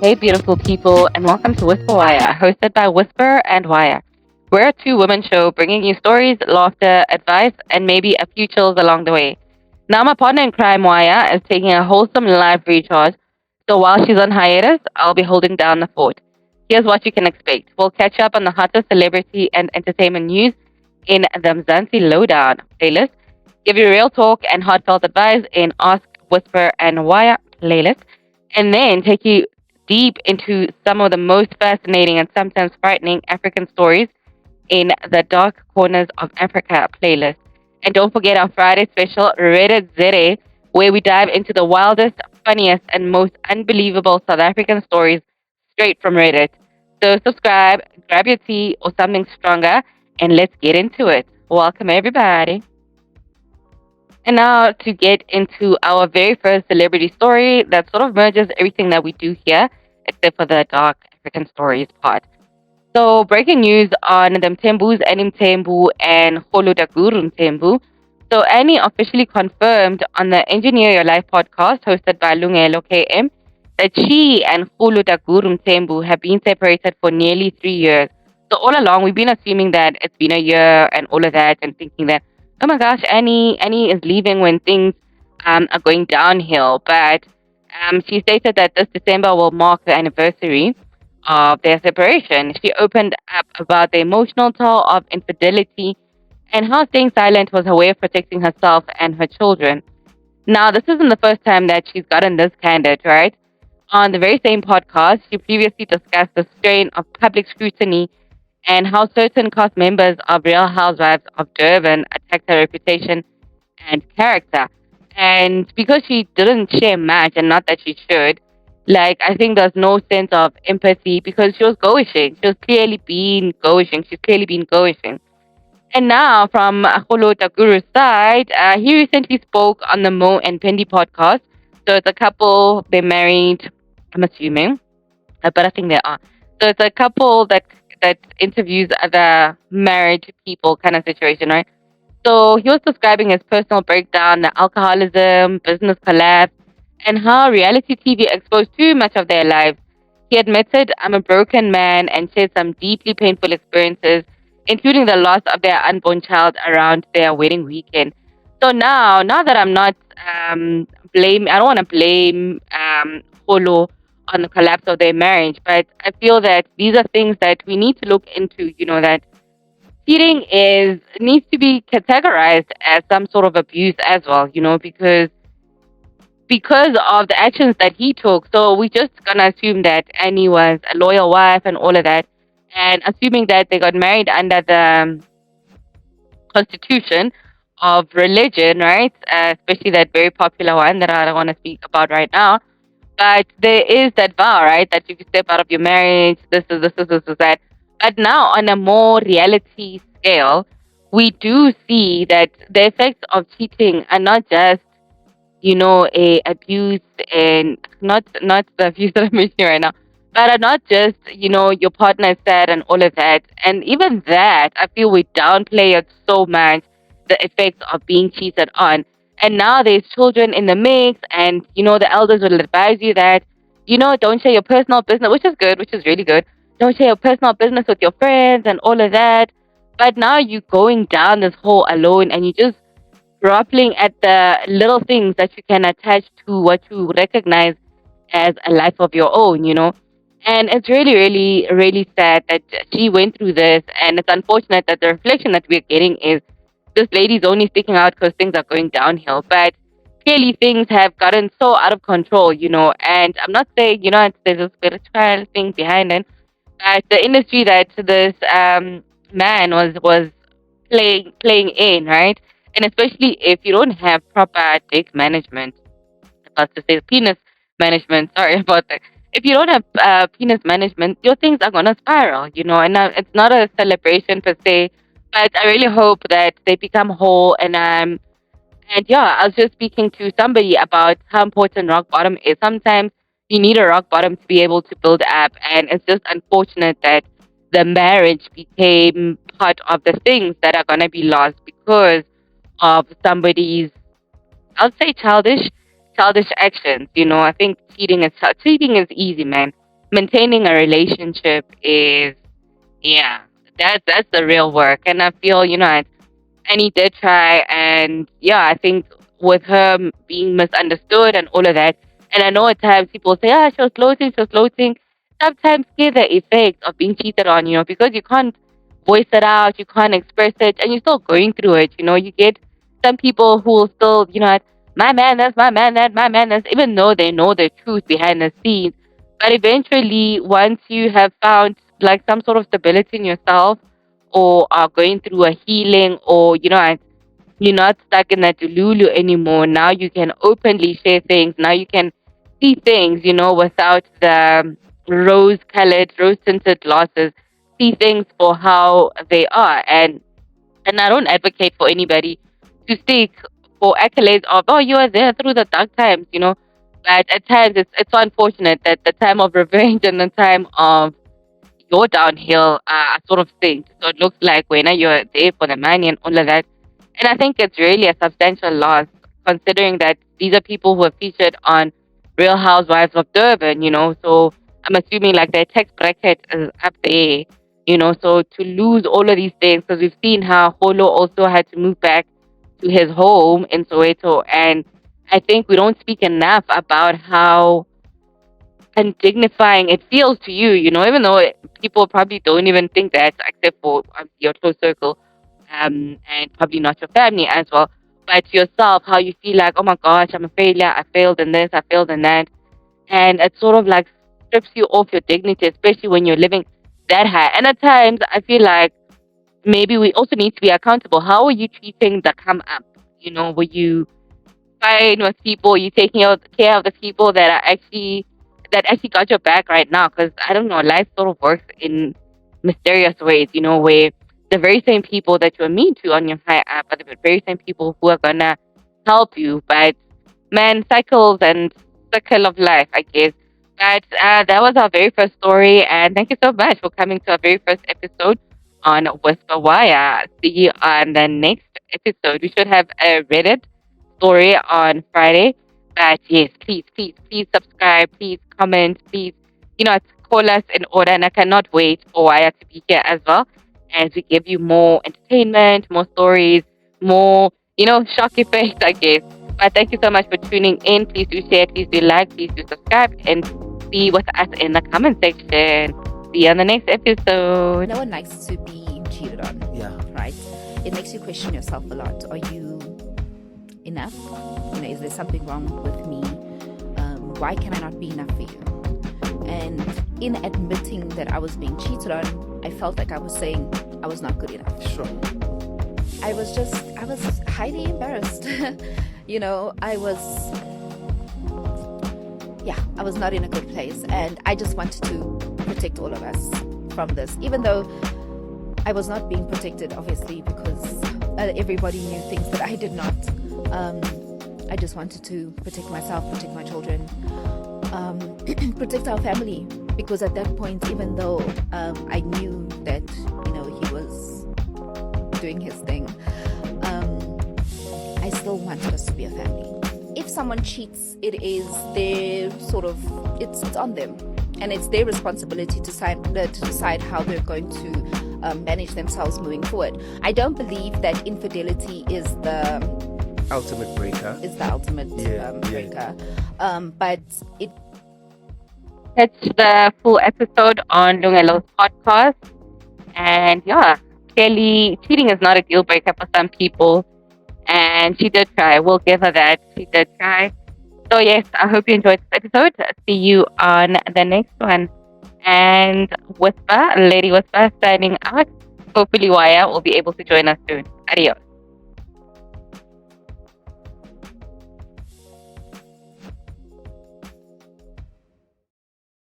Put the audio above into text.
Hey, beautiful people, and welcome to Whisper Wire, hosted by Whisper and Wire. We're a two-woman show bringing you stories, laughter, advice, and maybe a few chills along the way. Now, my partner in crime, Wire, is taking a wholesome live recharge, so while she's on hiatus, I'll be holding down the fort. Here's what you can expect. We'll catch up on the hottest celebrity and entertainment news in the Mzansi Lowdown playlist, give you real talk and heartfelt advice in Ask, Whisper, and Wire playlist, and then take you deep into some of the most fascinating and sometimes frightening African stories in the Dark Corners of Africa playlist. And don't forget our Friday special, Reddit Zere, where we dive into the wildest, funniest, and most unbelievable South African stories straight from Reddit. So subscribe, grab your tea or something stronger, and let's get into it. Welcome, everybody. And now to get into our very first celebrity story that sort of merges everything that we do here, except for the dark African stories part. So breaking news on the Mthembus and Mthembu and Mthembu. So Annie officially confirmed on the Engineer Your Life podcast hosted by Lungelo KM that she and Mthembu have been separated for nearly 3 years. So all along we've been assuming that it's been a year and all of that and thinking that, oh my gosh, Annie is leaving when things are going downhill. But she stated that this December will mark the anniversary of their separation. She opened up about the emotional toll of infidelity and how staying silent was her way of protecting herself and her children. Now, this isn't the first time that she's gotten this candid, right? On the very same podcast, she previously discussed the strain of public scrutiny and how certain cast members of Real Housewives of Durban attacked her reputation and character. And because she didn't share much, and not that she should, I think there's no sense of empathy because she was goishing. She was clearly being goishing. She's clearly been goishing. And now, from Kholo Takuru's side, he recently spoke on the Mo and Pendi podcast. So it's a couple, they're married, I'm assuming, but I think they are. So it's a couple that interviews other married people kind of situation, right? So he was describing his personal breakdown, the alcoholism, business collapse, and how reality TV exposed too much of their lives. He admitted, I'm a broken man, and shared some deeply painful experiences, including the loss of their unborn child around their wedding weekend. So now that I'm not I don't want to blame Holo on the collapse of their marriage, but I feel that these are things that we need to look into, that cheating needs to be categorized as some sort of abuse as well, because of the actions that he took. So we're just gonna assume that Annie was a loyal wife and all of that, and assuming that they got married under the constitution of religion, right? Especially that very popular one that I don't want to speak about right now. But there is that vow, right? That if you step out of your marriage, this is that. But now, on a more reality scale, we do see that the effects of cheating are not just, a abuse, and not the abuse that I'm mentioning right now, but are not just, your partner is sad and all of that. And even that, I feel we downplay it so much, the effects of being cheated on. And now there's children in the mix, and the elders will advise you that, don't share your personal business, which is good, which is really good. Don't share your personal business with your friends and all of that. But now you're going down this hole alone, and you just grappling at the little things that you can attach to what you recognize as a life of your own, And it's really, really, really sad that she went through this, and it's unfortunate that the reflection that we're getting is this lady's only speaking out because things are going downhill. But clearly things have gotten so out of control, and I'm not saying, there's a spiritual thing behind it, but the industry that this man was playing in, right? And especially if you don't have proper dick management, about to say penis management, sorry about that. If you don't have penis management, your things are gonna spiral, and it's not a celebration per se, but I really hope that they become whole. And yeah, I was just speaking to somebody about how important rock bottom is. Sometimes you need a rock bottom to be able to build up, and it's just unfortunate that the marriage became part of the things that are gonna be lost because of somebody's, I'll say childish actions. I think cheating is easy, man. maintaining a relationship is, yeah, that's the real work. And I feel, and he did try, and yeah, I think with her being misunderstood and all of that, and I know at times people say, she was floating, she was floating. Sometimes get the effect of being cheated on, because you can't voice it out, you can't express it, and you're still going through it. You get some people who will still, my man, that's my man, that my man, that's, even though they know the truth behind the scenes. But eventually, once you have found like some sort of stability in yourself, or are going through a healing, or you're not stuck in that Lulu anymore. Now you can openly share things. Now you can see things, without the rose-colored, rose-tinted glasses. See things for how they are. And I don't advocate for anybody to seek for accolades of, you are there through the dark times. But at times it's so unfortunate that the time of revenge and the time of your downhill sort of thing. So it looks like when you're there for the money and all of that. And I think it's really a substantial loss, considering that these are people who are featured on Real Housewives of Durban. So I'm assuming like their tax bracket is up there. So to lose all of these things, because we've seen how Holo also had to move back to his home in Soweto. And I think we don't speak enough about how and dignifying it feels to you, even though people probably don't even think that, except for your close circle, and probably not your family as well. But yourself, how you feel like, oh my gosh, I'm a failure, I failed in this, I failed in that. And it sort of like strips you off your dignity, especially when you're living that high. And at times, I feel like maybe we also need to be accountable. How are you treating the come up? Were you fine with people? You taking care of the people that actually got your back right now? Because I don't know, life sort of works in mysterious ways. Where the very same people that you're mean to on your high up are the very same people who are gonna help you. But man, cycles and cycle of life, I guess. But that was our very first story, and thank you so much for coming to our very first episode on Whisper Wire. See you on the next episode. We should have a Reddit story on Friday. But yes, please, please, please subscribe, please comment, please, call us in order. And I cannot wait for Wire to be here as well, as we give you more entertainment, more stories, more, shock effects, I guess. But thank you so much for tuning in. Please do share, please do like, please do subscribe, and be with us in the comment section. See you on the next episode. No one likes to be cheated on. Yeah. Right? It makes you question yourself a lot. Are you enough? Is there something wrong with me? Why can I not be enough for you? And in admitting that I was being cheated on, I felt like I was saying I was not good enough. Sure. I was highly embarrassed. I was not in a good place, and I just wanted to protect all of us from this, even though I was not being protected, obviously, because everybody knew things that I did not. I just wanted to protect myself, protect my children, protect our family, because at that point, even though I knew that he was doing his thing, I still wanted us to be a family. If someone cheats, it is their it's on them, and it's their responsibility to decide how they're going to manage themselves moving forward. I don't believe that infidelity is the ultimate breaker. Breaker. But it. Catch the full episode on Lungelo's podcast. And yeah, clearly cheating is not a deal breaker for some people. And she did try. We'll give her that. She did try. So yes, I hope you enjoyed this episode. See you on the next one. And Lady Whisper signing out. Hopefully Waya will be able to join us soon. Adios.